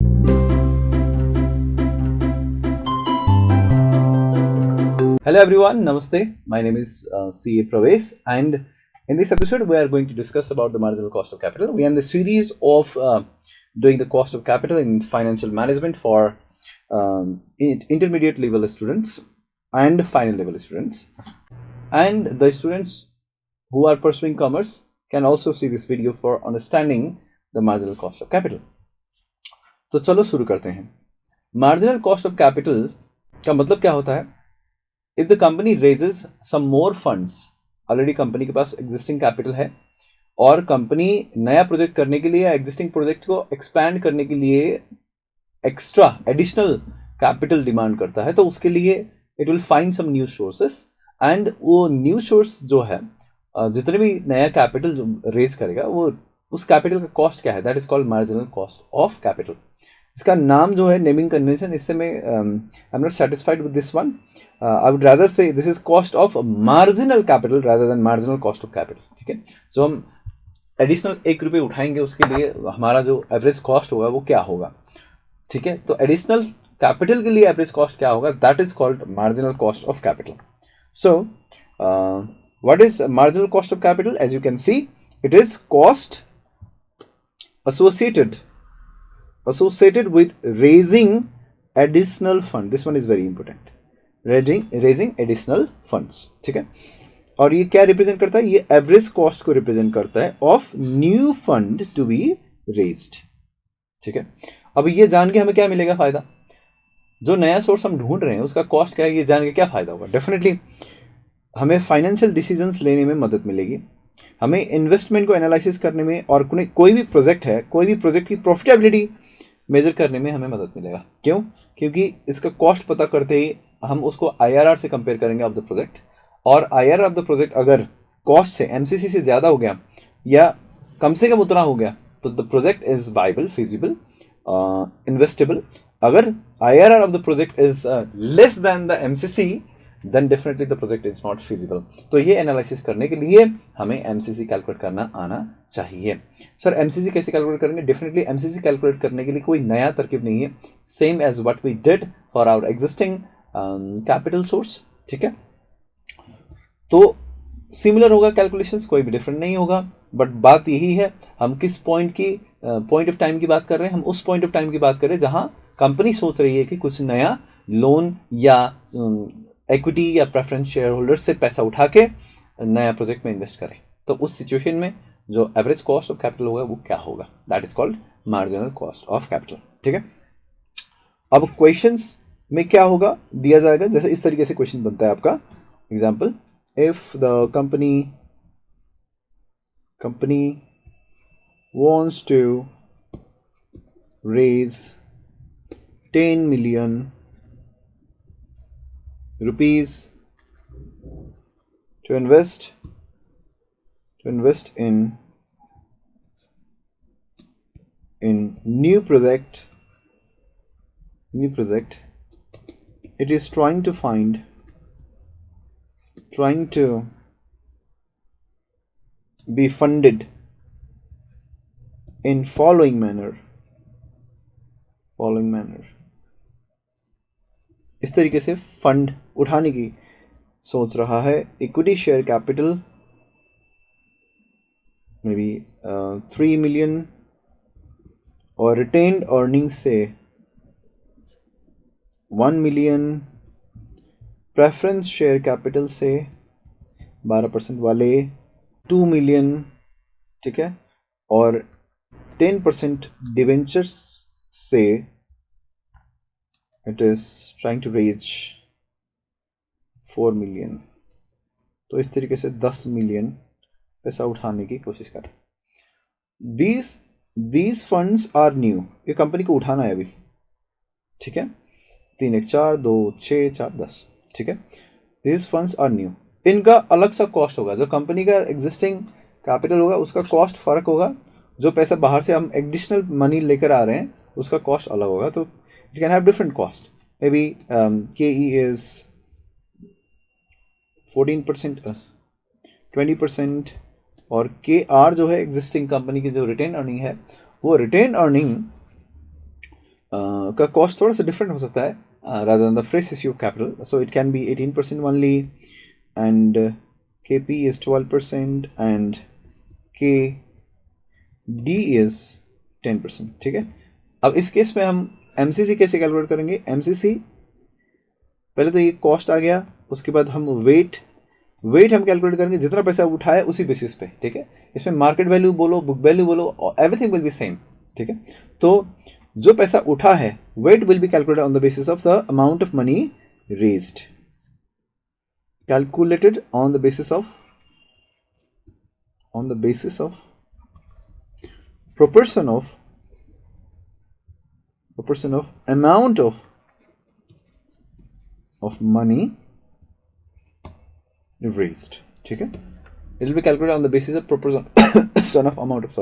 Hello everyone, Namaste. My name is CA Pravesh, and in this episode we are going to discuss about the marginal cost of capital. We are in the series of doing the cost of capital in financial management for intermediate level students and final level students. And the students who are pursuing commerce can also see this video for understanding the marginal cost of capital. तो चलो शुरू करते हैं. Marginal cost of capital का मतलब क्या होता है? If the company raises some more funds, already company के पास एग्जिस्टिंग कैपिटल है और कंपनी नया प्रोजेक्ट करने के लिए या एग्जिस्टिंग प्रोजेक्ट को एक्सपैंड करने के लिए एक्स्ट्रा एडिशनल कैपिटल डिमांड करता है, तो उसके लिए it will find some new sources, and वो न्यू सोर्स जो है, जितने भी नया कैपिटल रेज करेगा वो उस कैपिटल का कॉस्ट क्या है, that is called marginal cost of capital. इसका नाम जो है नेमिंग कन्वेंशन, इससे मैं I am not satisfied with this one. I would rather say this is cost of marginal capital rather than marginal cost of capital. ठीक है, जो हम एडिशनल 1 रुपये उठाएंगे उसके लिए हमारा जो एवरेज कॉस्ट होगा वो क्या होगा. ठीक है, तो एडिशनल कैपिटल के लिए एवरेज कॉस्ट क्या होगा, that is called marginal cost of capital. So what is marginal cost of capital? As you can see, it is cost associated with raising additional fund. This one is very important. Raising additional funds. ठीक है, और ये क्या represent करता है? ये average cost को represent करता है of new fund to be raised. ठीक है, अब ये जान के हमें क्या मिलेगा फायदा? जो नया सोर्स हम ढूंढ रहे हैं उसका कॉस्ट क्या है, ये जान के क्या फायदा होगा? डेफिनेटली हमें फाइनेंशियल डिसीजंस लेने में मदद मिलेगी, हमें इन्वेस्टमेंट को एनालिसिस करने में, और कोई भी प्रोजेक्ट है, कोई भी प्रोजेक्ट की प्रॉफिटेबिलिटी मेजर करने में हमें मदद मिलेगा. क्यों? क्योंकि इसका कॉस्ट पता करते ही हम उसको IRR से कंपेयर करेंगे ऑफ द प्रोजेक्ट, और IRR ऑफ द प्रोजेक्ट अगर कॉस्ट से MCC से ज़्यादा हो गया या कम से कम उतना हो गया तो the project is viable, feasible, investable. अगर IRR of the project is less than the MCC, then definitely the project is not feasible. तो ये एनालिसिस करने के लिए हमें MCC कैलकुलेट करना आना चाहिए. सर MCC कैसे कैलकुलेट करेंगे? डेफिनेटली MCC कैलकुलेट करने के लिए कोई नया तरकीब नहीं है, same as what we did for our existing capital source. ठीक है, तो सिमिलर होगा कैलकुलेशंस, कोई भी डिफरेंट नहीं होगा. बट बात यही है, हम किस पॉइंट ऑफ टाइम की बात कर रहे हैं? हम उस पॉइंट ऑफ टाइम की बात कर रहे हैं जहां कंपनी सोच रही है कि कुछ नया लोन या इक्विटी या प्रेफरेंस शेयर होल्डर से पैसा उठा के नया प्रोजेक्ट में इन्वेस्ट करें. तो उस सिचुएशन में जो एवरेज कॉस्ट ऑफ कैपिटल होगा वो क्या होगा? That is called marginal cost of capital. ठीक है, अब क्वेश्चंस में क्या होगा दिया जाएगा, जैसे इस तरीके से क्वेश्चन बनता है आपका. Example, if the company wants to raise 10 million rupees to invest in new project. It is trying to be funded in following manner. इस तरीके से फंड उठाने की सोच रहा है. Equity share capital may be 3 million, और रिटेन्ड अर्निंग से 1 million, प्रेफरेंस शेयर कैपिटल से 12% वाले 2 million. ठीक है, और 10% डिवेंचर्स से it is trying to reach 4 million. तो इस तरीके से 10 million पैसा उठाने की कोशिश कर. these funds are new. ये कंपनी को उठाना है अभी. ठीक है, 3 1 4 2 6 4 10. ठीक है, these funds are new. इनका अलग सा कॉस्ट होगा. जो कंपनी का एग्जिस्टिंग कैपिटल होगा उसका कॉस्ट फर्क होगा, जो पैसा बाहर से हम एडिशनल मनी लेकर आ रहे हैं उसका कॉस्ट अलग होगा. तो it can have different cost. Maybe KE is 14%, 20%, और KR जो है एग्जिस्टिंग कंपनी की जो रिटेन अर्निंग है, वो रिटेन अर्निंग का कॉस्ट थोड़ा सा डिफरेंट हो सकता है rather than the fresh issue of capital. So it can be 18% only, and KP is 12%, and KD is 10%. ठीक है. अब इस केस में हम MCC कैसे कैलकुलेट करेंगे? MCC पहले तो ये कॉस्ट आ गया, उसके बाद हम वेट हम कैलकुलेट करेंगे जितना पैसा उठाया उसी बेसिस पे. ठीक है. इसमें मार्केट वैल्यू बोलो, बुक वैल्यू बोलो, एवरीथिंग विल बी सेम. ठीक है. तो जो पैसा उठा है, weight will be calculated on the basis of the amount of money raised, calculated on the basis of proportion of amount of money raised. ठीक है. It will be calculated on the basis of proportion of amount of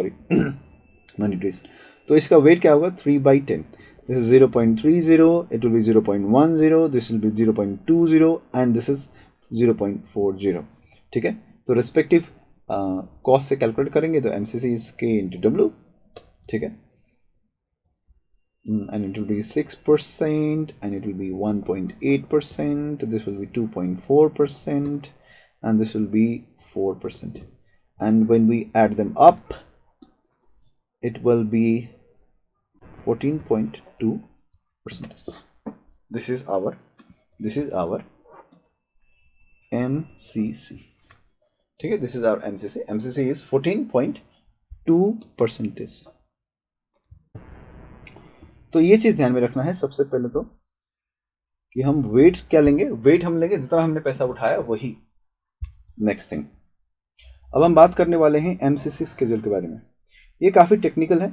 money raised. तो इसका weight क्या होगा? 3/10. This is 0.30. It will be 0.10. This will be 0.20, and this is 0.40. ठीक है. तो respective cost से calculate करेंगे तो MCC is K into W. ठीक है. And it will be 6%, and it will be 1.8%. This will be 2.4%, and this will be 4%. And when we add them up, it will be 14.2%. This is our MCC. ठीक है. This is our MCC. MCC is 14.2%. तो ये चीज ध्यान में रखना है सबसे पहले तो कि हम वेट क्या लेंगे. वेट हम लेंगे जितना हमने पैसा उठाया वही. नेक्स्ट थिंग, अब हम बात करने वाले हैं एमसीसी स्केड्यूल के बारे में. ये काफी टेक्निकल है.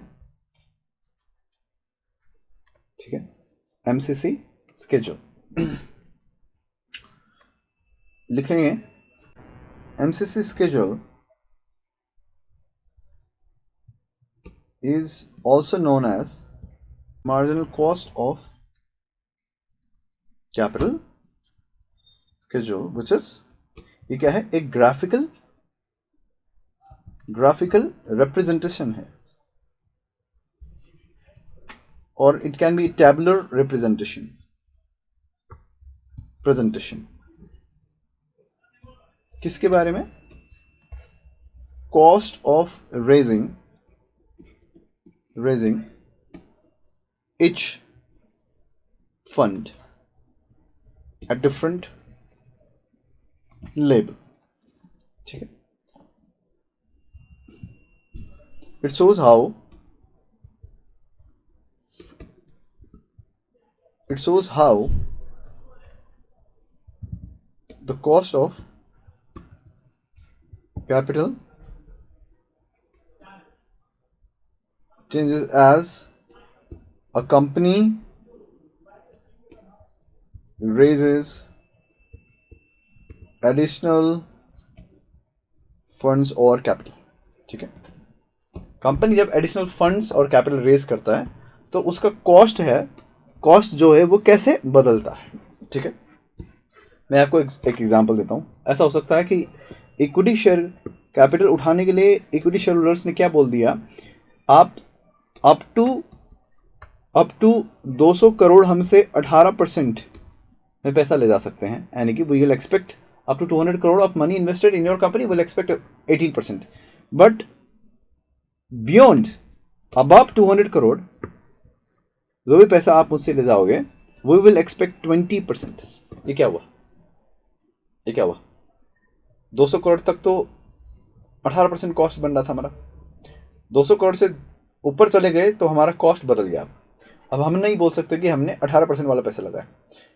ठीक है. एमसीसी स्केड्यूल लिखेंगे. MCC schedule is also known as marginal cost of capital schedule, which is ये क्या है? एक ग्राफिकल रिप्रेजेंटेशन है, और it can be tabular presentation. किसके बारे में? Cost of raising each fund at different level. ठीक है. It shows how the cost of capital changes as a company raises additional funds or capital. ठीक है. Company जब एडिशनल फंड्स और capital raise करता है तो उसका कॉस्ट जो है वो कैसे बदलता है. ठीक है. मैं आपको एक एग्जांपल देता हूँ. ऐसा हो सकता है कि इक्विटी शेयर कैपिटल उठाने के लिए इक्विटी शेयर होल्डर्स ने क्या बोल दिया, आप अप टू 200 करोड़ हमसे 18% में पैसा ले जा सकते हैं. यानी कि we will expect up to 200 crore of money invested in your company, will expect 18%. But beyond above 200 crore जो भी पैसा आप मुझसे ले जाओगे, वी विल एक्सपेक्ट 20%. ये क्या हुआ? 200 करोड़ तक तो 18% कॉस्ट बन रहा था हमारा. 200 करोड़ से ऊपर चले गए तो हमारा कॉस्ट बदल गया. अब हम नहीं बोल सकते कि हमने 18% वाला पैसा लगाया,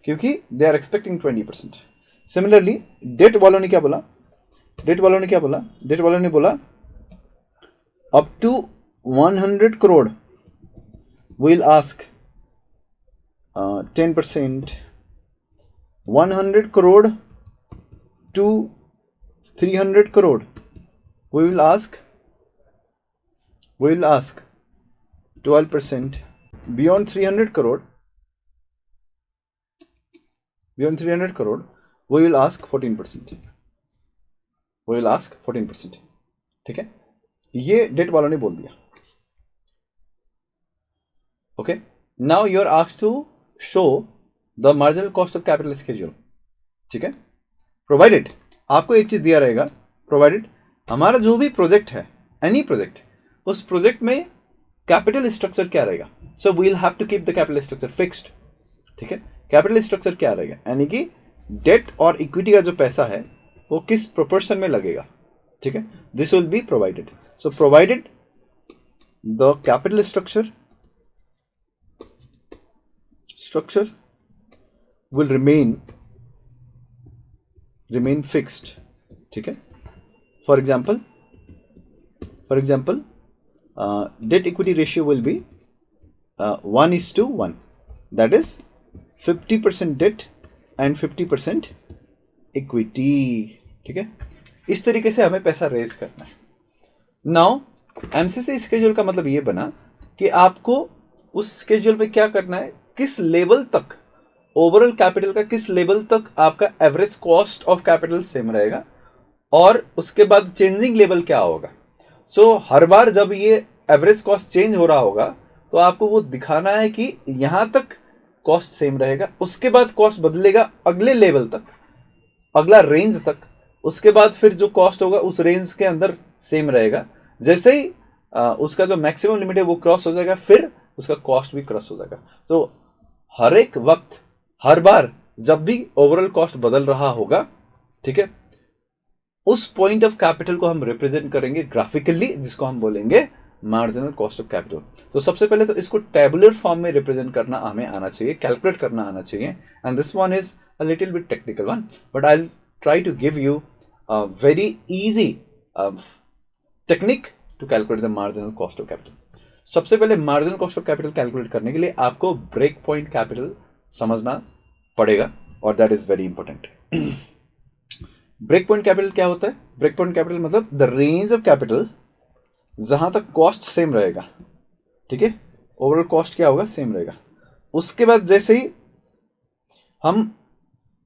क्योंकि they are expecting 20%. Similarly debt वालों ने बोला up to 100 crore will ask 10%. 100 crore to 300 crore we will ask 12%. Beyond 300 crore we will ask 14%. ठीक है. ये डेट वालों ने बोल दिया. Okay. Now you are asked to show the marginal cost of capital schedule, ठीक है। प्रोवाइडेड आपको एक चीज दिया रहेगा, प्रोवाइडेड हमारा जो भी प्रोजेक्ट है, एनी प्रोजेक्ट, उस प्रोजेक्ट में कैपिटल स्ट्रक्चर क्या रहेगा। So we will have to keep the capital structure fixed, ठीक है। कैपिटल स्ट्रक्चर क्या रहेगा, यानी कि डेट और इक्विटी का जो पैसा है वो किस प्रोपोर्शन में लगेगा, ठीक है। This will be provided. So provided the capital structure will remain fixed, ठीक है। For example debt equity ratio will be 1:1, that is 50% debt and 50% equity, ठीक है। इस तरीके से हमें पैसा रेज करना है। नाउ एमसीसी स्केड्यूल का मतलब ये बना कि आपको उस स्केड्यूल पे क्या करना है, किस लेवल तक ओवरऑल कैपिटल का, किस लेवल तक आपका average cost of capital same रहेगा और उसके बाद चेंजिंग लेवल क्या होगा। सो हर बार जब ये एवरेज कॉस्ट चेंज हो रहा होगा तो आपको वो दिखाना है कि यहां तक कॉस्ट सेम रहेगा, उसके बाद कॉस्ट बदलेगा अगले लेवल तक, अगला रेंज तक, उसके बाद फिर जो कॉस्ट होगा उस रेंज के अंदर सेम रहेगा। जैसे ही उसका जो मैक्सिमम लिमिट है वो क्रॉस हो जाएगा, फिर उसका कॉस्ट भी क्रॉस हो जाएगा। तो हर एक वक्त, हर बार जब भी ओवरऑल कॉस्ट बदल रहा होगा, ठीक है, उस पॉइंट ऑफ कैपिटल को हम रिप्रेजेंट करेंगे ग्राफिकली, जिसको हम बोलेंगे मार्जिनल कॉस्ट ऑफ कैपिटल। तो सबसे पहले तो इसको टेबुलर फॉर्म में रिप्रेजेंट करना हमें आना चाहिए, कैलकुलेट करना आना चाहिए। And this one is a little bit technical one, but I will try to give you a very easy technique to calculate the marginal cost of capital. सबसे पहले marginal cost of capital calculate करने के लिए आपको break point capital समझना पड़ेगा, और that is very important. Break point capital क्या होता है? ब्रेक पॉइंट कैपिटल मतलब द रेंज ऑफ कैपिटल जहां तक कॉस्ट सेम रहेगा, ठीक है, ओवरऑल कॉस्ट क्या होगा, सेम रहेगा। उसके बाद जैसे ही हम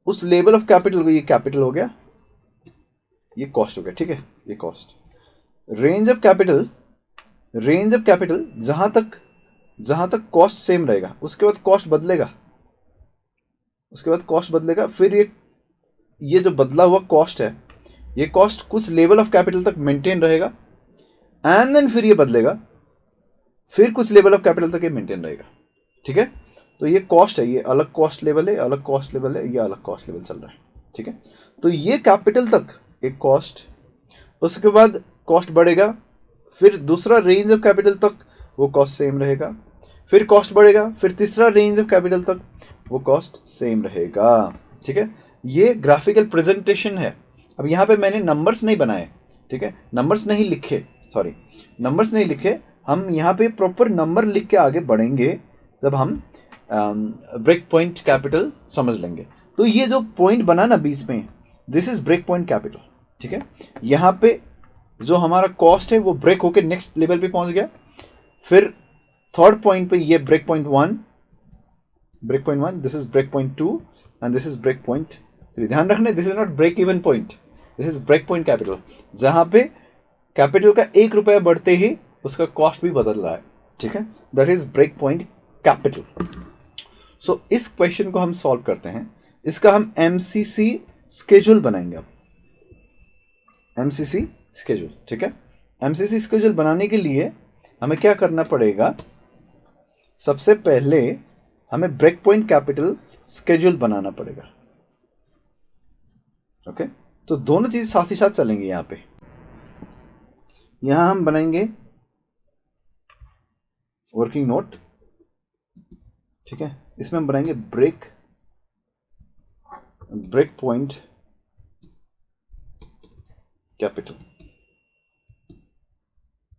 उस लेवल ऑफ कैपिटल को, ये कैपिटल हो गया, ये कॉस्ट हो गया, ठीक है, ये cost, range of capital, range of capital जहां तक कॉस्ट सेम रहेगा, उसके बाद कॉस्ट बदलेगा, उसके बाद कॉस्ट बदलेगा, फिर ये जो बदला हुआ कॉस्ट है, ये कॉस्ट कुछ लेवल ऑफ कैपिटल तक मेंटेन रहेगा, एंड देन फिर ये बदलेगा, फिर कुछ लेवल ऑफ कैपिटल तक ये मेंटेन रहेगा, ठीक है। तो ये कॉस्ट है, ये अलग कॉस्ट लेवल है, अलग कॉस्ट लेवल है, ये अलग कॉस्ट लेवल चल रहा है, ठीक है। तो ये कैपिटल तक एक कॉस्ट, उसके बाद कॉस्ट बढ़ेगा, फिर दूसरा रेंज ऑफ कैपिटल तक वो कॉस्ट सेम रहेगा, फिर कॉस्ट बढ़ेगा, फिर तीसरा रेंज ऑफ कैपिटल तक वो कॉस्ट सेम रहेगा, ठीक है। ये ग्राफिकल प्रेजेंटेशन है। अब यहाँ पे मैंने नंबर्स नहीं बनाए, ठीक है, नंबर्स नहीं लिखे, सॉरी, नंबर्स नहीं लिखे, हम यहाँ पे प्रॉपर नंबर लिख के आगे बढ़ेंगे जब हम ब्रेक पॉइंट कैपिटल समझ लेंगे। तो ये जो पॉइंट बना ना बीच में, this is break point capital, ठीक है। यहाँ पे जो हमारा कॉस्ट है वो ब्रेक होके नेक्स्ट लेवल पे पहुंच गया, फिर थर्ड पॉइंट पे ये break point one, this is break point two, and this is break point three. ध्यान रखना, this is not break even point, this is break point capital, जहां पे कैपिटल का 1 रुपया बढ़ते ही उसका कॉस्ट भी बदल रहा है, ठीक है, that is break point capital. So इस क्वेश्चन को हम सॉल्व करते हैं, इसका हम एमसीसी स्केड्यूल बनाएंगे। अब एमसीसी स्केड्यूल, ठीक है। एमसीसी स्केड्यूल बनाने के लिए हमें क्या करना पड़ेगा, सबसे पहले हमें ब्रेक पॉइंट कैपिटल स्केड्यूल बनाना पड़ेगा, ओके। तो दोनों चीज साथ ही साथ चलेंगे। यहां पे, यहां हम बनाएंगे वर्किंग नोट, ठीक है, इसमें हम बनाएंगे ब्रेक पॉइंट कैपिटल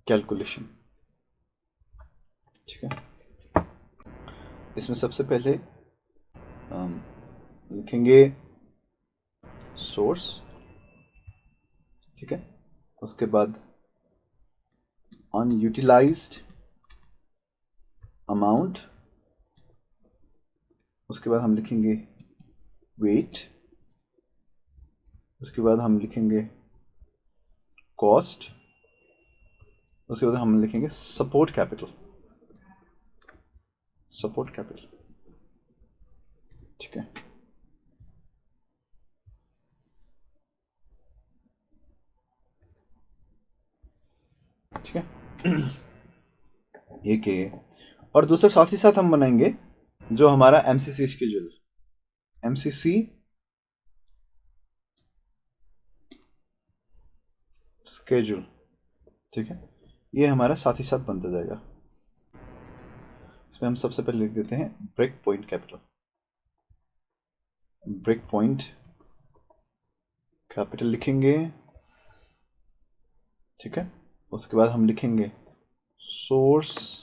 कैलकुलेशन, ठीक है। इसमें सबसे पहले लिखेंगे सोर्स, ठीक है, उसके बाद अनयूटिलाइज्ड अमाउंट, उसके बाद हम लिखेंगे वेट, उसके बाद हम लिखेंगे कॉस्ट, उसके बाद हम लिखेंगे सपोर्ट कैपिटल, सपोर्ट कैपिटल, ठीक है। ठीक है, एक ये, और दूसरा साथ ही साथ हम बनाएंगे जो हमारा एमसीसी शेड्यूल, एमसीसी स्केड्यूल, ठीक है। ये हमारा साथ ही साथ बनता जाएगा। इसमें हम सबसे पहले लिख देते हैं break point capital, break point capital लिखेंगे, ठीक है। उसके बाद हम लिखेंगे सोर्स,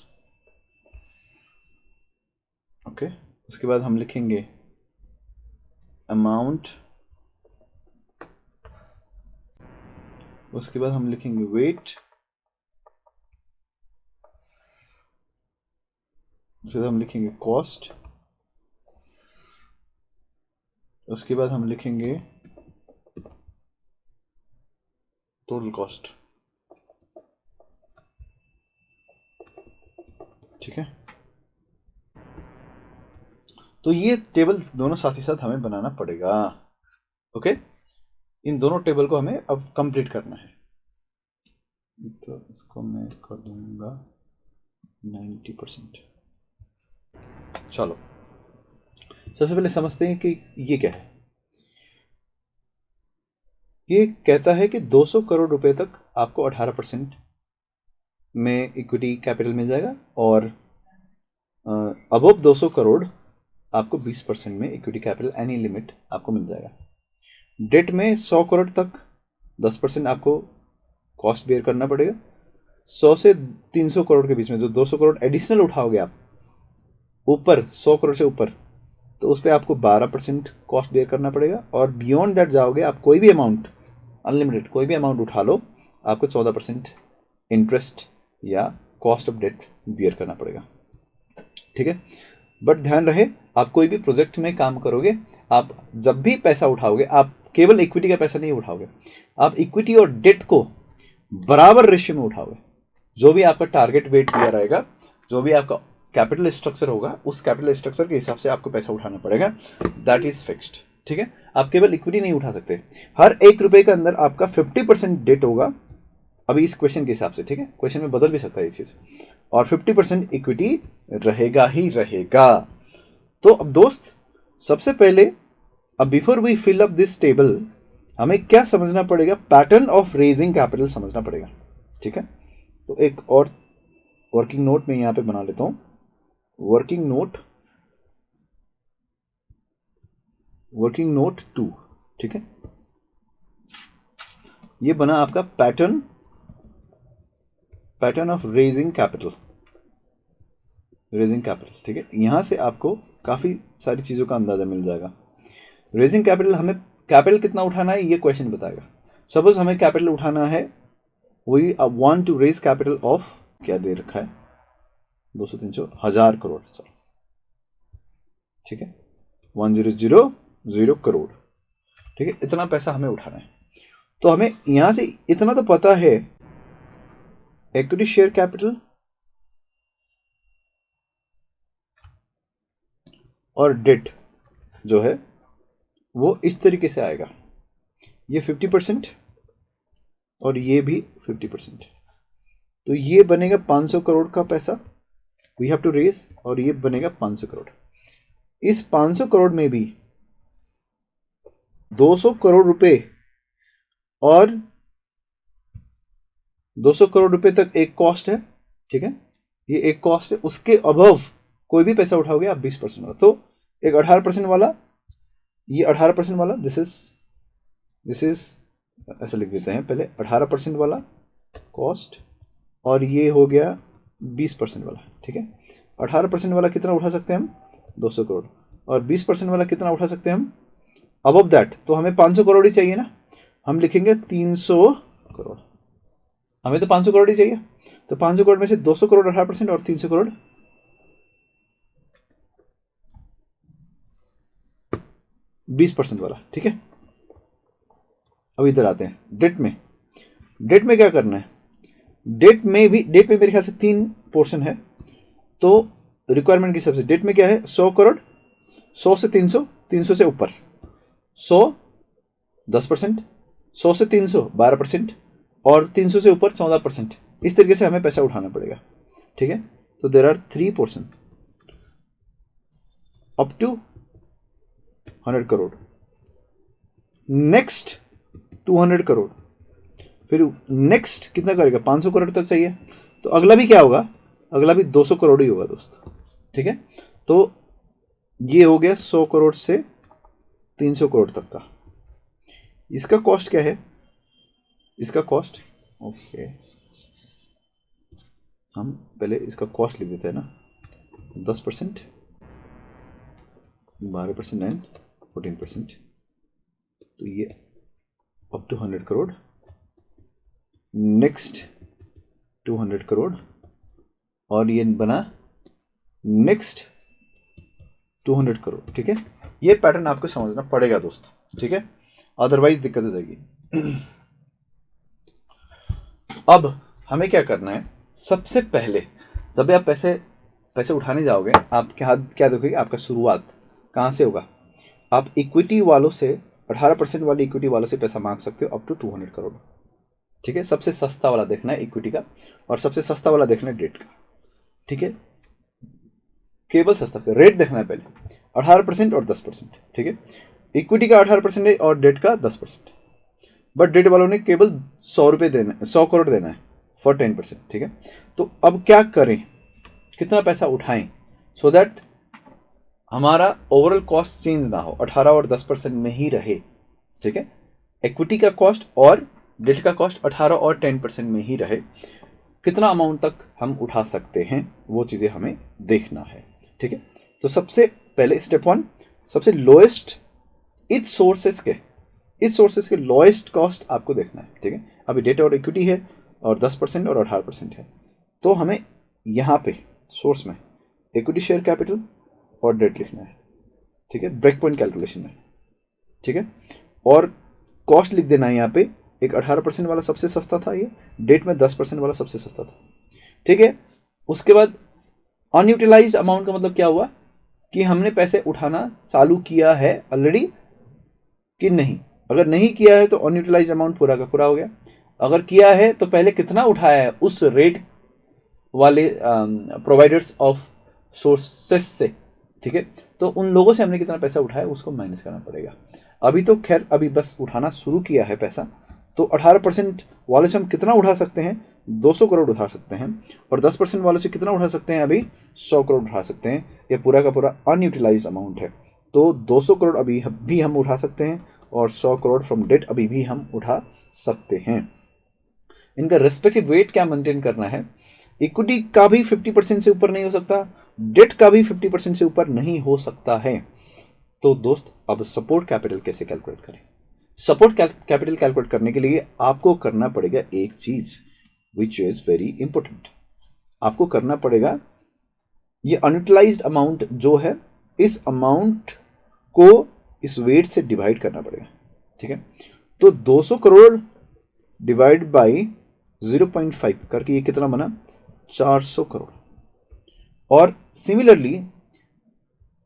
ओके। उसके बाद हम लिखेंगे अमाउंट, उसके बाद हम लिखेंगे वेट, उसके बाद हम लिखेंगे कॉस्ट, उसके बाद हम लिखेंगे टोटल कॉस्ट, ठीक है। तो ये टेबल दोनों साथ ही साथ हमें बनाना पड़ेगा, ओके। इन दोनों टेबल को हमें अब कंप्लीट करना है। तो इसको मैं कर दूंगा 90%। चलो सबसे पहले समझते हैं कि ये क्या है। ये कहता है कि 200 करोड़ रुपए तक आपको 18% में इक्विटी कैपिटल मिल जाएगा, और अबव 200 करोड़ आपको 20% में इक्विटी कैपिटल एनी लिमिट आपको मिल जाएगा। डेट में 100 करोड़ तक 10% आपको कॉस्ट बेयर करना पड़ेगा। 100 से 300 करोड़ के बीच में जो 200 करोड़ एडिशनल उठाओगे आप ऊपर, 100 करोड़ से ऊपर, तो उस पर आपको 12% कॉस्ट बेयर करना पड़ेगा। और बियॉन्ड दैट जाओगे आप, कोई भी अमाउंट, अनलिमिटेड कोई भी अमाउंट उठा लो, आपको 14% इंटरेस्ट या कॉस्ट ऑफ डेट बियर करना पड़ेगा, ठीक है। बट ध्यान रहे, आप कोई भी प्रोजेक्ट में काम करोगे, आप जब भी पैसा उठाओगे, आप केवल इक्विटी का पैसा नहीं उठाओगे, आप इक्विटी और डेट को बराबर रेशियो में उठाओगे। जो भी आपका टारगेट वेट दिया रहेगा, जो भी आपका कैपिटल स्ट्रक्चर होगा, उस कैपिटल स्ट्रक्चर के हिसाब से आपको पैसा उठाना पड़ेगा, दैट इज फिक्स्ड, ठीक है। आप केवल इक्विटी नहीं उठा सकते। हर 1 रुपए के अंदर आपका 50% डेट होगा, अभी इस क्वेश्चन के हिसाब से, ठीक है। क्वेश्चन में बदल भी सकता है ये चीज, और 50% इक्विटी रहेगा ही रहेगा। तो अब दोस्त, सबसे पहले, अब before we fill up this table, हमें क्या समझना पड़ेगा? पैटर्न ऑफ रेजिंग कैपिटल समझना पड़ेगा, ठीक है। तो एक और वर्किंग नोट में यहां पे बना लेता हूं, वर्किंग नोट 2, ठीक है। ये बना आपका पैटर्न ऑफ रेजिंग कैपिटल, ठीक है। यहां से आपको काफी सारी चीजों का अंदाजा मिल जाएगा। रेजिंग कैपिटल, हमें कैपिटल कितना उठाना है ये क्वेश्चन बताएगा। सपोज हमें कैपिटल उठाना है, we want to raise capital of, क्या दे रखा है, 200 300 1000 करोड़, चलो ठीक है, 1000 करोड़, ठीक है। इतना पैसा हमें उठाना है। तो हमें यहां से इतना तो पता है, इक्विटी शेयर कैपिटल और डेट जो है वो इस तरीके से आएगा, ये 50% और ये भी 50%। तो ये बनेगा 500 करोड़ का पैसा वी हैव टू रेज, और ये बनेगा 500 करोड़। इस 500 करोड़ में भी 200 करोड़ रुपए और 200 करोड़ रुपए तक एक कॉस्ट है, ठीक है। ये एक कॉस्ट है, उसके अबव कोई भी पैसा उठाओगे आप 20% वाला, तो एक 18% वाला, ये 18% वाला, दिस इज ऐसा लिख देते हैं पहले, 18% वाला कॉस्ट, और ये हो गया 20% वाला, ठीक है। 18% वाला कितना उठा सकते हैं हम? 200 करोड़। और 20% वाला कितना उठा सकते हैं हम? अबव दैट, तो हमें 500 करोड़ ही चाहिए ना, हम लिखेंगे 300 करोड़। हमें तो 500 करोड़ ही चाहिए, तो 500 करोड़ में से 200 करोड़ 18% और 300 करोड़ 20% वाला, ठीक है। अब इधर आते हैं डेट में। डेट में क्या करना है? डेट में मेरे ख्याल से 3 पोर्शन है। तो रिक्वायरमेंट के हिसाब से डेट में क्या है 100 करोड़, 100 से 300, 300 से ऊपर, 100 10%, 100 से 300 12%, और 300 से ऊपर 14%। इस तरीके से हमें पैसा उठाना पड़ेगा, ठीक है। तो there are 3 portion up to 100 crore, next 200 crore, फिर नेक्स्ट कितना करेगा 500 करोड़ तक चाहिए, तो अगला भी क्या होगा, अगला भी 200 करोड़ ही होगा दोस्त, ठीक है। तो ये हो गया 100 करोड़ से 300 करोड़ तक का। इसका कॉस्ट क्या है, इसका कॉस्ट ओके, हम पहले इसका कॉस्ट लिख देते हैं ना, 10%, 12% एंड 14%, तो ये up to 100 crore, next 200 crore, और ये बना नेक्स्ट 200 करोड़, ठीक है। ये पैटर्न आपको समझना पड़ेगा दोस्त, ठीक है, अदरवाइज दिक्कत हो जाएगी। अब हमें क्या करना है, सबसे पहले जब भी आप पैसे उठाने जाओगे, आप क्या देखोगे, आपका शुरुआत कहाँ से होगा। आप इक्विटी वालों से 18% वाली इक्विटी वालों से पैसा मांग सकते हो अप टू 200 करोड़, ठीक है। सबसे सस्ता वाला देखना है इक्विटी का, और सबसे सस्ता वाला देखना है डेट का, ठीक है। केवल सस्ता का रेट देखना है पहले, 18% और 10%, ठीक है। इक्विटी का 18% है और डेट का 10%, बट डेट वालों ने केवल 100 रुपये देना है, 100 करोड़ देना है फॉर 10%, ठीक है। तो अब क्या करें, कितना पैसा उठाएं सो दैट हमारा ओवरऑल कॉस्ट चेंज ना हो, 18 और 10% में ही रहे, ठीक है। इक्विटी का कॉस्ट और डेट का कॉस्ट 18 और 10% में ही रहे। कितना अमाउंट तक हम उठा सकते हैं वो चीज़ें हमें देखना है, ठीक है। तो सबसे पहले स्टेप 1, सबसे लोएस्ट इस सोर्सेस के लोएस्ट कॉस्ट आपको देखना है, ठीक है। अभी डेट और इक्विटी है और 10% और 18% है, तो हमें यहाँ पे सोर्स में इक्विटी शेयर कैपिटल और डेट लिखना है, ठीक है, ब्रेक पॉइंट कैलकुलेशन में, ठीक है। और कॉस्ट लिख देना है यहाँ पे, एक 18% वाला सबसे सस्ता था, ये डेट में 10% वाला सबसे सस्ता था, ठीक है। उसके बाद अनयूटिलाइज्ड अमाउंट का मतलब क्या हुआ कि हमने पैसे उठाना चालू किया है ऑलरेडी कि नहीं। अगर नहीं किया है तो अनयूटिलाइज्ड अमाउंट पूरा का पूरा हो गया, अगर किया है तो पहले कितना उठाया है उस रेट वाले प्रोवाइडर्स ऑफ सोर्सेस से, ठीक है। तो उन लोगों से हमने कितना पैसा उठाया उसको माइनस करना पड़ेगा। अभी तो खैर अभी बस उठाना शुरू किया है पैसा, तो 18% वाले से हम कितना उठा सकते हैं, 200 करोड़ उठा सकते हैं, और 10% वालों से कितना उठा सकते हैं, अभी 100 करोड़ उठा सकते हैं। ये पूरा का पूरा अनयूटिलाइज्ड अमाउंट है, तो 200 करोड़ अभी भी हम उठा सकते हैं, और 100 करोड़ फ्रॉम डेट अभी भी हम उठा सकते हैं। इनका रेस्पेक्टिव वेट क्या मेंटेन करना है, इक्विटी का भी 50% से ऊपर नहीं हो सकता, डेट का भी 50% से ऊपर नहीं हो सकता है। तो दोस्त अब सपोर्ट कैपिटल कैसे कैलकुलेट करें। सपोर्ट कैपिटल कैलकुलेट करने के लिए आपको करना पड़ेगा एक चीज विच इज वेरी इंपॉर्टेंट, आपको करना पड़ेगा ये अनयूटिलाइज्ड अमाउंट जो है, इस अमाउंट को इस वेट से डिवाइड करना पड़ेगा, ठीक है। तो 200 करोड़ डिवाइड बाई 0.5 करके ये कितना बना, 400 करोड़। और सिमिलरली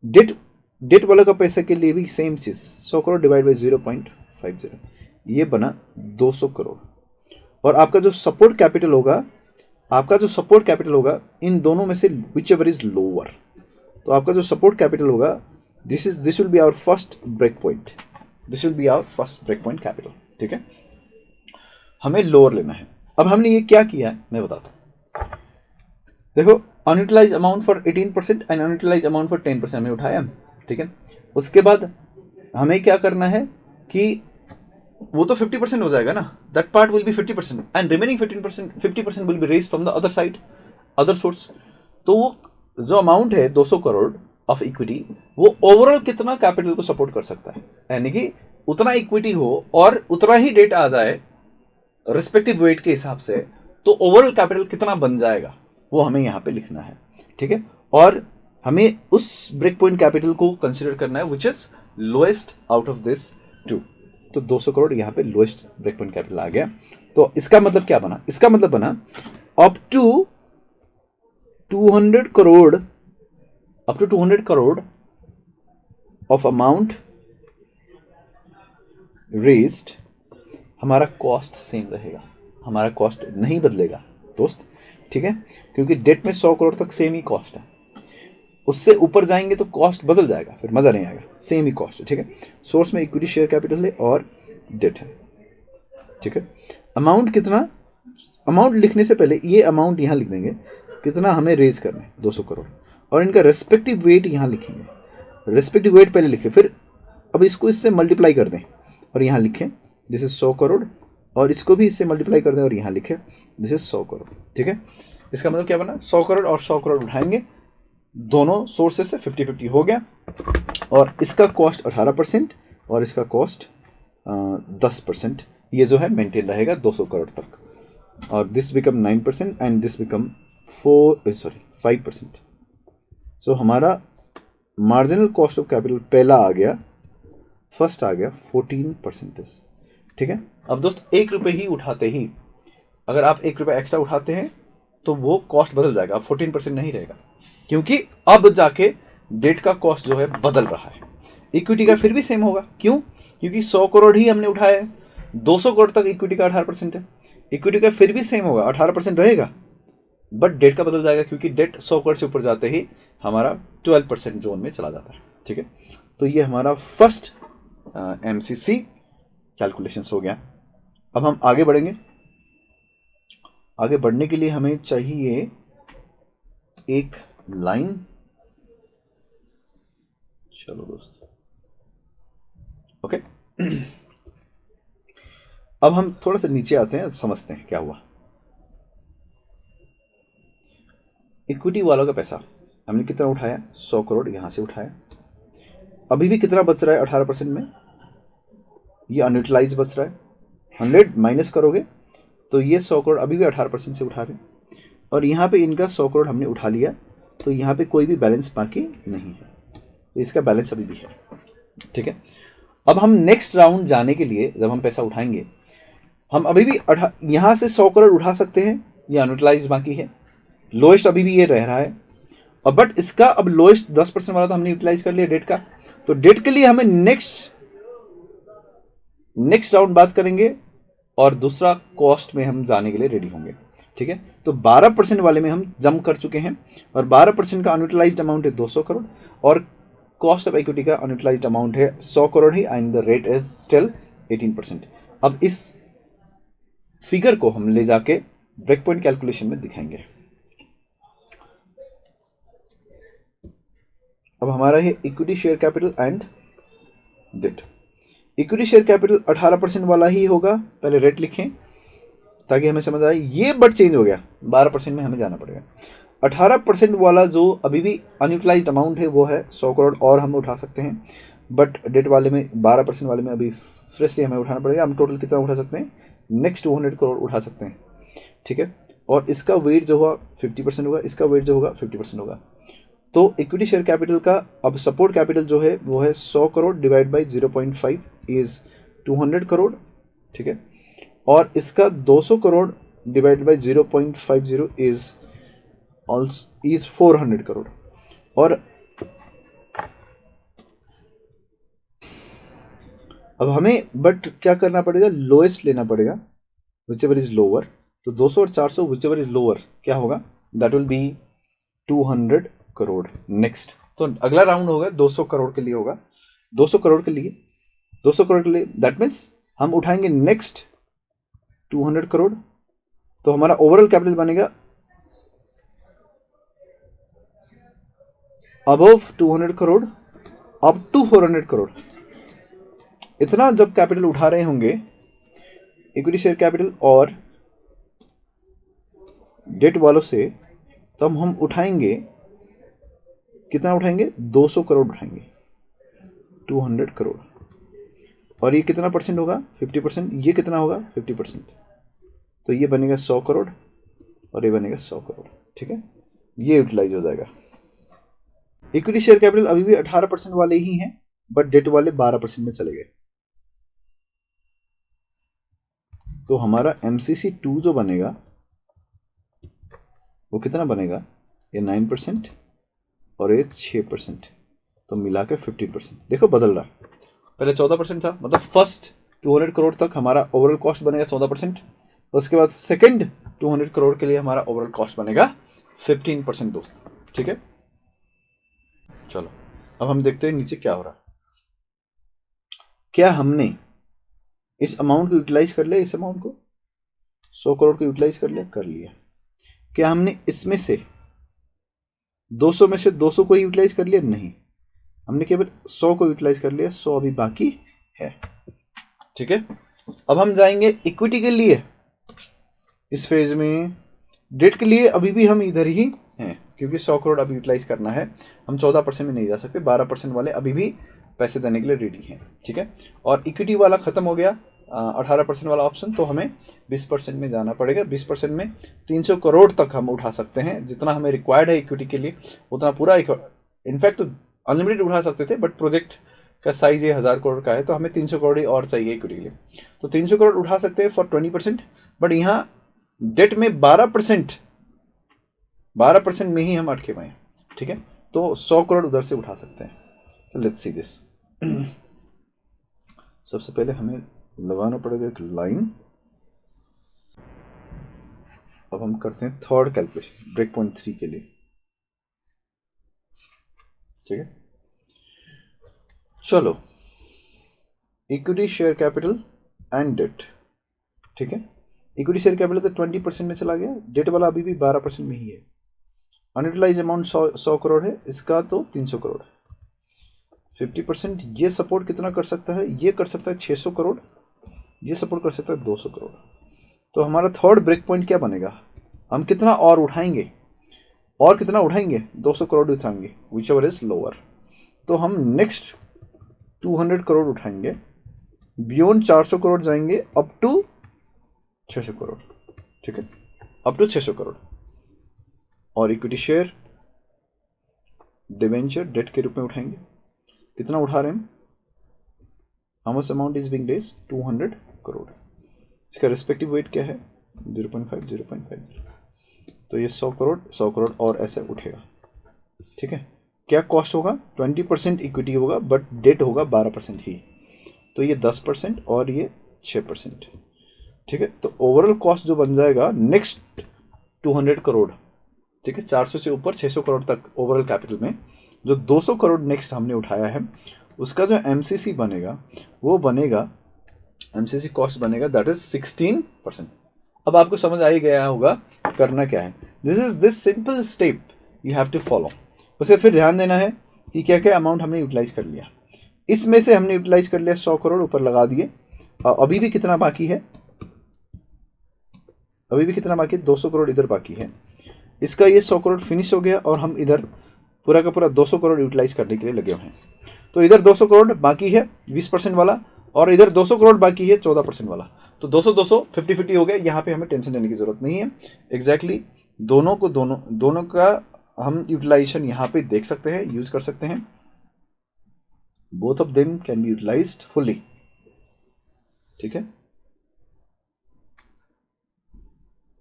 डेट वाला का पैसा के लिए भी सेम चीज, 100 करोड़ डिवाइड बाई 0.50, ये बना 200 करोड़। और आपका जो सपोर्ट कैपिटल होगा इन दोनों में से विच एवर इज लोअर, तो आपका जो सपोर्ट कैपिटल होगा this will be our first break point, capital, ठीक है। हमें लोअर लेना है। अब हमने ये क्या किया है मैं बताता हूं। देखो unutilise amount for 18% and unutilise amount for 10% हमें उठाया, ठीक है। उसके बाद हमें क्या करना है कि वो तो 50% हो जाएगा ना, that part will be 50% and remaining 50% will be raise from the other side, other source. तो वो जो अमाउंट है 200 करोड़ ऑफ इक्विटी, वो ओवरऑल कितना कैपिटल को सपोर्ट कर सकता है, यानी कि उतना इक्विटी हो और उतना ही डेट आ जाए रिस्पेक्टिव वेट के हिसाब से, तो ओवरऑल कैपिटल कितना बन जाएगा वो हमें यहाँ पे लिखना है, ठीक है। और हमें उस ब्रेक पॉइंट कैपिटल को कंसिडर करना है which is lowest out of this two. तो 200 करोड़ यहाँ पे लोएस्ट ब्रेक पॉइंट कैपिटल आ गया। तो इसका मतलब क्या बना, इसका मतलब बना up to 200 crore up to 200 crore of amount raised, हमारा कॉस्ट सेम रहेगा, हमारा कॉस्ट नहीं बदलेगा दोस्त, ठीक है, क्योंकि डेट में 100 करोड़ तक सेम ही कॉस्ट है, उससे ऊपर जाएंगे तो कॉस्ट बदल जाएगा, फिर मज़ा नहीं आएगा, सेम ही कॉस्ट है, ठीक है। सोर्स में इक्विटी शेयर कैपिटल है और डेट है, ठीक है। अमाउंट कितना, अमाउंट लिखने से पहले ये अमाउंट यहाँ लिख देंगे कितना हमें रेज करना है, 200 करोड़, और इनका रेस्पेक्टिव वेट यहाँ लिखेंगे, रेस्पेक्टिव वेट पहले लिखे, फिर अब इसको इससे मल्टीप्लाई कर दें और यहाँ लिखें दिस इज 100 करोड़, और इसको भी इससे मल्टीप्लाई कर दें और यहाँ लिखें दिस इज 100 करोड़, ठीक है। इसका मतलब क्या बना, 100 करोड़ और 100 करोड़ उठाएंगे, दोनों सोर्सेस से 50-50 हो गया, और इसका कॉस्ट 18% और इसका कॉस्ट 10%, ये जो है मेंटेन रहेगा 200 करोड़ तक, और this become 9% and this become 5%। सो हमारा मार्जिनल कॉस्ट ऑफ कैपिटल पहला आ गया, फर्स्ट आ गया 14%, ठीक है। अब दोस्त 1 रुपये ही उठाते ही, अगर आप 1 रुपये एक्स्ट्रा उठाते हैं तो वो कॉस्ट बदल जाएगा, अब 14% नहीं रहेगा, क्योंकि अब जाके डेट का कॉस्ट जो है बदल रहा है। इक्विटी का फिर भी सेम होगा, क्यों, क्योंकि 100 करोड़ ही हमने उठाया है, 200 करोड़ तक इक्विटी का 18% है, इक्विटी का फिर भी सेम होगा, 18% रहेगा, बट डेट का बदल जाएगा, क्योंकि डेट 100 करोड़ से ऊपर जाते ही हमारा 12% जोन में चला जाता है, ठीक है। तो ये हमारा फर्स्ट एमसीसी कैलकुलेशंस हो गया। अब हम आगे बढ़ेंगे, आगे बढ़ने के लिए हमें चाहिए एक लाइन, चलो दोस्त, ओके। अब हम थोड़ा सा नीचे आते हैं, समझते हैं क्या हुआ। इक्विटी वालों का पैसा हमने कितना उठाया, 100 करोड़ यहाँ से उठाया, अभी भी कितना बच रहा है 18% में, ये अनयूटिलाइज बच रहा है, 100 माइनस करोगे तो ये 100 करोड़ अभी भी 18% से उठा रहे, और यहाँ पे इनका 100 करोड़ हमने उठा लिया, तो यहाँ पे कोई भी बैलेंस बाकी नहीं है, तो इसका बैलेंस अभी भी है, ठीक है। अब हम नेक्स्ट राउंड जाने के लिए जब हम पैसा उठाएंगे, हम अभी भी यहाँ से 100 करोड़ उठा सकते हैं, ये अनयूटिलाइज बाकी है, लोएस्ट अभी भी ये रह रहा है, और बट इसका अब लोएस्ट 10% वाला तो हमने यूटिलाइज कर लिया डेट का, तो डेट के लिए हमें नेक्स्ट राउंड बात करेंगे, और दूसरा कॉस्ट में हम जाने के लिए रेडी होंगे, ठीक है। तो 12% वाले में हम जंप कर चुके हैं, और 12% का अनयूटिलाइज्ड अमाउंट है 200 करोड़, और कॉस्ट ऑफ इक्विटी का अनयूटिलाइज्ड अमाउंट है 100 करोड़ ही, and the rate is still 18%। अब इस फिगर को हम ले जाके ब्रेक पॉइंट कैलकुलेशन में दिखाएंगे। अब हमारा है equity share capital and debt. Equity share capital 18% वाला ही होगा, पहले रेट लिखें ताकि हमें समझ आए, ये बट चेंज हो गया, 12% में हमें जाना पड़ेगा। 18% वाला जो अभी भी अनयूटिलाइज्ड अमाउंट है वो है 100 करोड़, और हम उठा सकते हैं, बट डेट वाले में 12% वाले में अभी फ्रेशली हमें उठाना पड़ेगा। हम टोटल कितना उठा सकते हैं, नेक्स्ट 200 करोड़ उठा सकते हैं, ठीक है। और इसका वेट जो होगा 50% होगा, इसका वेट जो होगा 50% होगा। तो इक्विटी शेयर कैपिटल का अब सपोर्ट कैपिटल जो है वो है 100 crore divide by 0.5 is 200 crore, ठीक है। और इसका 200 crore divide by 0.50 is 400 crore. और अब हमें बट क्या करना पड़ेगा, लोएस्ट लेना पड़ेगा, विच एवर इज लोअर। तो 200 और 400 विच एवर इज लोअर क्या होगा, that will be 200 crore next. तो अगला राउंड होगा 200 करोड़ के लिए होगा, 200 करोड़ के लिए, 200 करोड़ के लिए, दैट मीन्स हम उठाएंगे नेक्स्ट 200 करोड़, तो हमारा ओवरऑल कैपिटल बनेगा above 200 crore up to 400 crore. इतना जब कैपिटल उठा रहे होंगे इक्विटी शेयर कैपिटल और डेट वालों से, तब हम उठाएंगे, कितना उठाएंगे, 200 करोड़ उठाएंगे, 200 करोड़। और ये कितना परसेंट होगा, 50%, ये कितना होगा 50%, तो ये बनेगा 100 करोड़ और ये बनेगा 100 करोड़, ठीक है। ये यूटिलाइज हो जाएगा। इक्विटी शेयर कैपिटल अभी भी 18% वाले ही हैं, बट डेट वाले 12% में चले गए। तो हमारा MCC2 जो बनेगा वो कितना बनेगा, ये 9%, और ये 6%, तो मिला के 15%। देखो बदल रहा है, पहले 14% था, मतलब फर्स्ट 200 करोड़ तक हमारा ओवरऑल कॉस्ट बनेगा 14%, उसके बाद सेकंड 200 करोड़ के लिए हमारा ओवरऑल कॉस्ट बनेगा 15% दोस्त। ठीक है, चलो अब हम देखते हैं नीचे क्या हो रहा है। क्या हमने इस अमाउंट को यूटिलाइज कर लिया, इस अमाउंट को 100 करोड़ को यूटिलाइज कर लिया, कर लिया। क्या हमने इसमें से 200 में से 200 को यूटिलाइज कर लिया? नहीं, हमने केवल 100 को यूटिलाइज कर लिया, 100 अभी बाकी है। ठीक है, अब हम जाएंगे इक्विटी के लिए। इस फेज में डेट के लिए अभी भी हम इधर ही हैं, क्योंकि 100 करोड़ अभी यूटिलाइज करना है। हम 14% में नहीं जा सकते, 12% वाले अभी भी पैसे देने के लिए रेडी हैं। ठीक है, और इक्विटी वाला खत्म हो गया, 18% वाला ऑप्शन, तो हमें 20% में जाना पड़ेगा। 20% में 300 करोड़ तक हम उठा सकते हैं, जितना हमें रिक्वायर्ड है इक्विटी के लिए उतना पूरा। इनफैक्ट तो अनलिमिटेड उठा सकते थे, बट प्रोजेक्ट का साइज ये 1000 करोड़ का है, तो हमें 300 करोड़ ही और चाहिए इक्विटी के लिए। तो 300 करोड़ उठा सकते हैं फॉर 20%, बट यहाँ डेट में 12% में ही हम अटके हुए हैं। ठीक है, तो 100 करोड़ उधर से उठा सकते हैं। तो लेट्स सी दिस। सबसे पहले हमें लगाना पड़ेगा एक लाइन। अब हम करते हैं थर्ड कैलकुलेशन ब्रेक पॉइंट 3 के लिए। ठीक है, चलो equity share capital and debt. ठीक है, इक्विटी शेयर कैपिटल तो 20% में चला गया, डेट वाला अभी भी 12% में ही है। अनयूटिलाइज अमाउंट 100 करोड़ है, इसका तो 300 करोड़ है। 50% ये सपोर्ट कितना कर सकता है? ये कर सकता है 600 करोड़, ये सपोर्ट कर सकता है 200 करोड़। तो हमारा थर्ड ब्रेक पॉइंट क्या बनेगा? हम कितना और उठाएंगे? और कितना उठाएंगे? 200 करोड़ उठाएंगे, विच एवर इज लोअर। तो हम नेक्स्ट 200 करोड़ उठाएंगे, बियॉन्ड 400 करोड़ जाएंगे, अप टू 600 करोड़। ठीक है, अप टू 600 करोड़। और इक्विटी शेयर डिवेंचर डेट के रूप में उठाएंगे। कितना उठा रहे हैं? How much amount is being raised? 200 crore. इसका रिस्पेक्टिव वेट क्या है? 0.5, 0.5। तो ये 100 करोड़, 100 करोड़ और ऐसे उठेगा। ठीक है, क्या कॉस्ट होगा? 20% इक्विटी होगा, बट डेट होगा 12% ही, तो ये 10% और ये 6%। ठीक है, तो ओवरऑल कॉस्ट जो बन जाएगा नेक्स्ट 200 करोड़। ठीक है, 400 से ऊपर 600 करोड़ तक ओवरऑल कैपिटल में जो 200 करोड़ नेक्स्ट हमने उठाया है, उसका जो एमसीसी बनेगा वो बनेगा, एमसीसी कॉस्ट बनेगा दैट इज 16%। अब आपको समझ आ ही गया होगा करना क्या है। This simple step you have to follow. उसके बाद फिर ध्यान देना है कि क्या क्या अमाउंट हमने यूटिलाइज कर लिया। इसमें से हमने यूटिलाइज कर लिया 100 करोड़, ऊपर लगा दिए। अभी भी कितना बाकी है? अभी भी कितना बाकी है? 200 करोड़ इधर बाकी है। इसका ये 100 करोड़ फिनिश हो गया और हम इधर पूरा का पूरा 200 करोड़ यूटिलाइज करने के लिए लगे हुए हैं। तो इधर 200 करोड़ बाकी है 20% वाला, और इधर 200 करोड़ बाकी है 14% वाला। तो 200 50-50 हो गया। यहाँ पे हमें टेंशन लेने की जरूरत नहीं है। एग्जैक्टली दोनों का हम यूटिलाइजेशन यहाँ पे देख सकते हैं, यूज कर सकते हैं। Both of them can be utilized fully. ठीक है,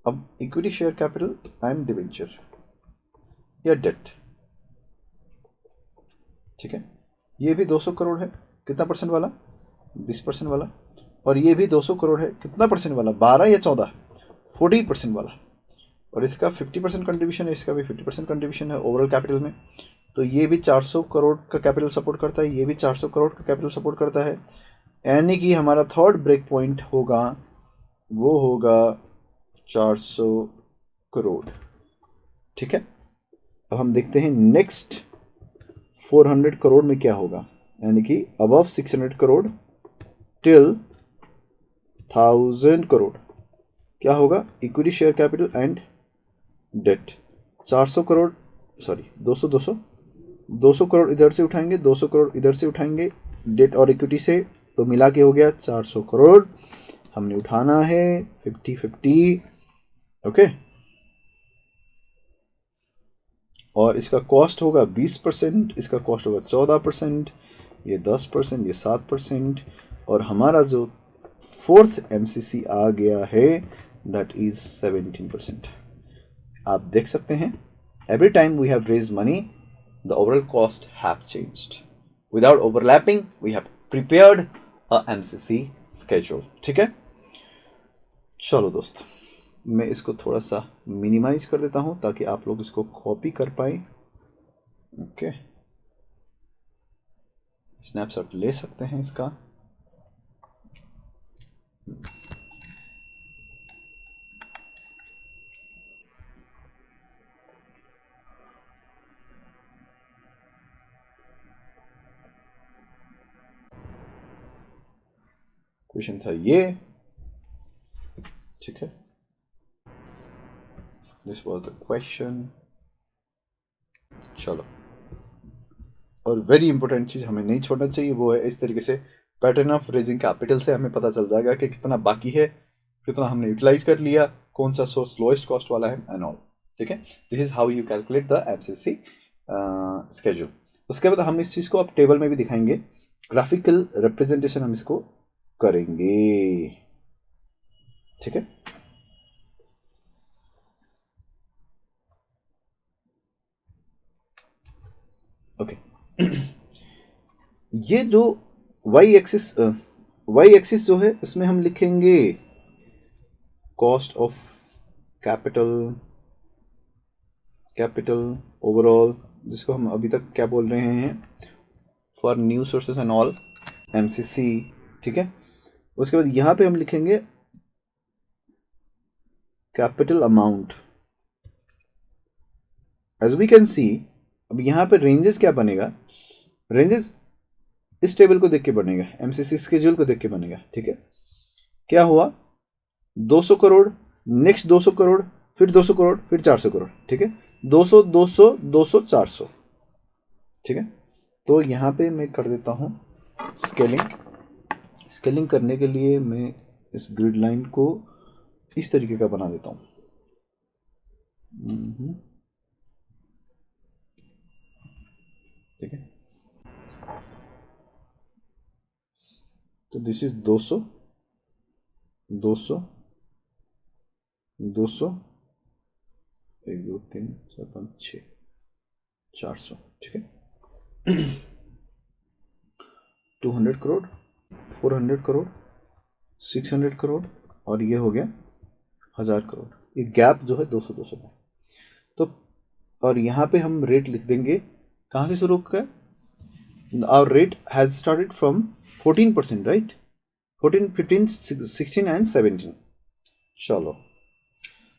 अब equity share capital and debenture या डेट। ठीक है, ये भी 200 करोड़ है, कितना परसेंट वाला? 20% वाला। और ये भी 200 करोड़ है, कितना परसेंट वाला? 12 या 14? 14% वाला। और इसका 50% कंट्रीब्यूशन है, इसका भी 50% कंट्रीब्यूशन है ओवरऑल कैपिटल में। तो ये भी 400 करोड़ का कैपिटल सपोर्ट करता है, ये भी 400 करोड़ का कैपिटल सपोर्ट करता है। यानी कि हमारा थर्ड ब्रेक पॉइंट होगा, वो होगा 400 करोड़। ठीक है, अब हम देखते हैं नेक्स्ट 400 करोड़ में क्या होगा। यानी कि अबव 600 करोड़ टिल 1000 करोड़ क्या होगा? Equity share capital and debt. 400 crore, sorry 200 crore इधर से उठाएंगे, 200 करोड़ इधर से उठाएंगे, डेट और इक्विटी से, तो मिला के हो गया 400 करोड़ हमने उठाना है 50-50। ओके, और इसका कॉस्ट होगा 20%, इसका कॉस्ट होगा 14%, ये 10%, ये 7%, और हमारा जो फोर्थ एमसीसी आ गया है दैट इज 17%। आप देख सकते हैं every time we have raised money the overall cost have changed. Without overlapping, we have prepared a MCC schedule. ठीक है, चलो दोस्त, मैं इसको थोड़ा सा मिनिमाइज कर देता हूं ताकि आप लोग इसको कॉपी कर पाए. ओके, स्नैपशॉट ले सकते हैं इसका. क्वेश्चन था ये, ठीक है. This was the question. चलो, और वेरी इंपॉर्टेंट चीज हमें नहीं छोड़ना चाहिए, वो है इस तरीके से पैटर्न ऑफ रेजिंग कैपिटल से हमें पता चल जाएगा कि कितना बाकी है, कितना हमने यूटिलाइज कर लिया, कौन सा सोर्स लोएस्ट कॉस्ट वाला है एंड ऑल. ठीक है, this is how you calculate the MCC schedule. उसके बाद हम इस चीज को अब टेबल में भी दिखाएंगे, ग्राफिकल रिप्रेजेंटेशन हम इसको करेंगे. ठीक है, ओके. ये जो वाई एक्सिस जो है, इसमें हम लिखेंगे कॉस्ट ऑफ कैपिटल ओवरऑल, जिसको हम अभी तक क्या बोल रहे हैं, for new sources and all, MCC. ठीक है, उसके बाद यहां पे हम लिखेंगे capital amount. As we can see, अब यहां पे रेंजेस क्या बनेगा, रेंजेस इस टेबल को देख के बनेगा, एमसीसी स्केड्यूल को देख के बनेगा. ठीक है, क्या हुआ, 200 करोड़, नेक्स्ट 200 करोड़, फिर 200 करोड़, फिर 400 करोड़. ठीक है, 200 200 200 400. ठीक है, तो यहां पे मैं कर देता हूं स्केलिंग करने के लिए मैं इस ग्रिड लाइन को इस तरीके का बना देता हूं. ठीक है, तो दिस इज 200 200 200 1 2 3 4 5 6 400. ठीक है, 200 करोड़, 400 करोड़, 600 करोड़, और ये हो गया 1000 करोड़. ये गैप जो है 200 200 का. तो और यहाँ पे हम रेट लिख देंगे, कहाँ से शुरू कर, hour rate has started from 14%, right, 14 15 16 and 17. चलो,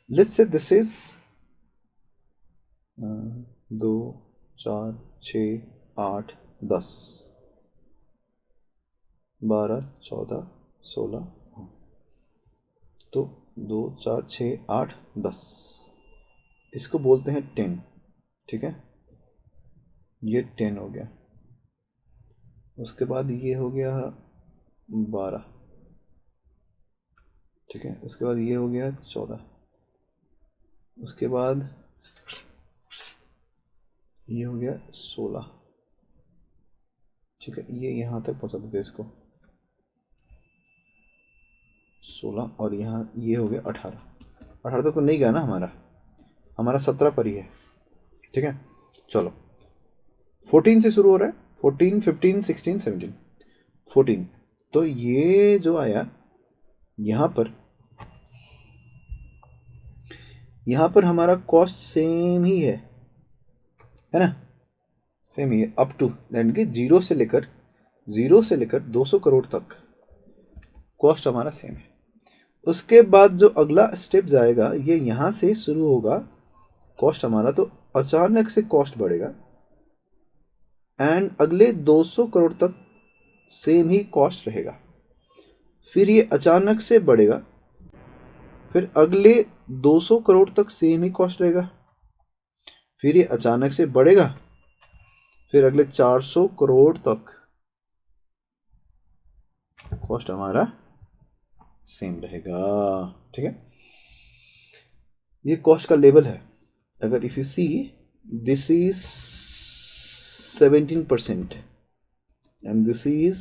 लेट्स से दिस इज 2 4 6 8 10 12 14 16. तो 2 4 6 8 10, इसको बोलते हैं 10. ठीक है, ये 10 हो गया. उसके बाद ये हो गया 12. ठीक है, उसके बाद ये हो गया 14. उसके बाद ये हो गया 16. ठीक है, ये यहाँ तक पहुँचा देते इसको 16, और यहाँ ये हो गया 18. 18 तक तो नहीं गया ना, हमारा 17 पर ही है. ठीक है, चलो, 14 से शुरू हो रहा है, 14 15 16 17 14. तो ये जो आया यहाँ पर हमारा कॉस्ट सेम ही है ना, सेम ही है अप टू, यानी कि 0 से लेकर 200 करोड़ तक कॉस्ट हमारा सेम है. उसके बाद जो अगला स्टेप जाएगा, ये यहाँ से शुरू होगा कॉस्ट हमारा, तो अचानक से कॉस्ट बढ़ेगा एंड अगले 200 करोड़ तक सेम ही कॉस्ट रहेगा. फिर ये अचानक से बढ़ेगा, फिर अगले 200 करोड़ तक सेम ही कॉस्ट रहेगा. फिर ये अचानक से बढ़ेगा, फिर अगले 400 करोड़ तक कॉस्ट हमारा सेम रहेगा. ठीक है, ये कॉस्ट का लेवल है. अगर if you see, this is 17% and this is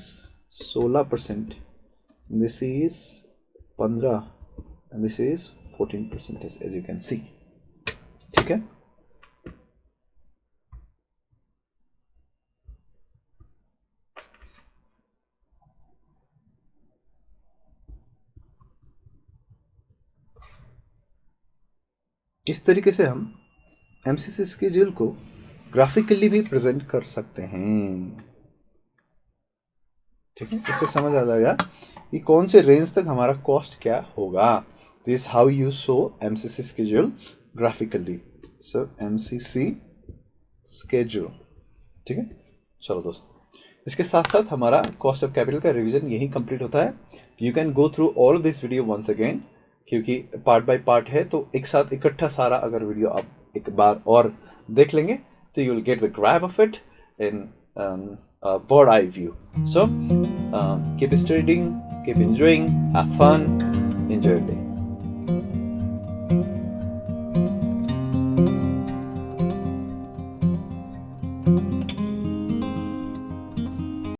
16%, this is 15 and this is 14% as you can see. ठीक है, इस तरीके से हम एमसीसी स्केड्यूल को ग्राफिकली भी प्रेजेंट कर सकते हैं। ठीक है, इससे समझ आ जाएगा कि कौन से रेंज तक हमारा कॉस्ट क्या होगा। This how you show MCC schedule graphically. So MCC schedule. ठीक है, चलो दोस्तों, इसके साथ साथ हमारा कॉस्ट ऑफ कैपिटल का रिवीजन यही कंप्लीट होता है। You can go through all this video once again, क्योंकि पार्ट बाय पार्ट है, तो एक साथ इकट्ठा सारा अगर वीडियो आप एक बार और देख लेंगे तो you will get the grab of it in bird eye view. So keep studying, keep enjoying, have fun, enjoy your day.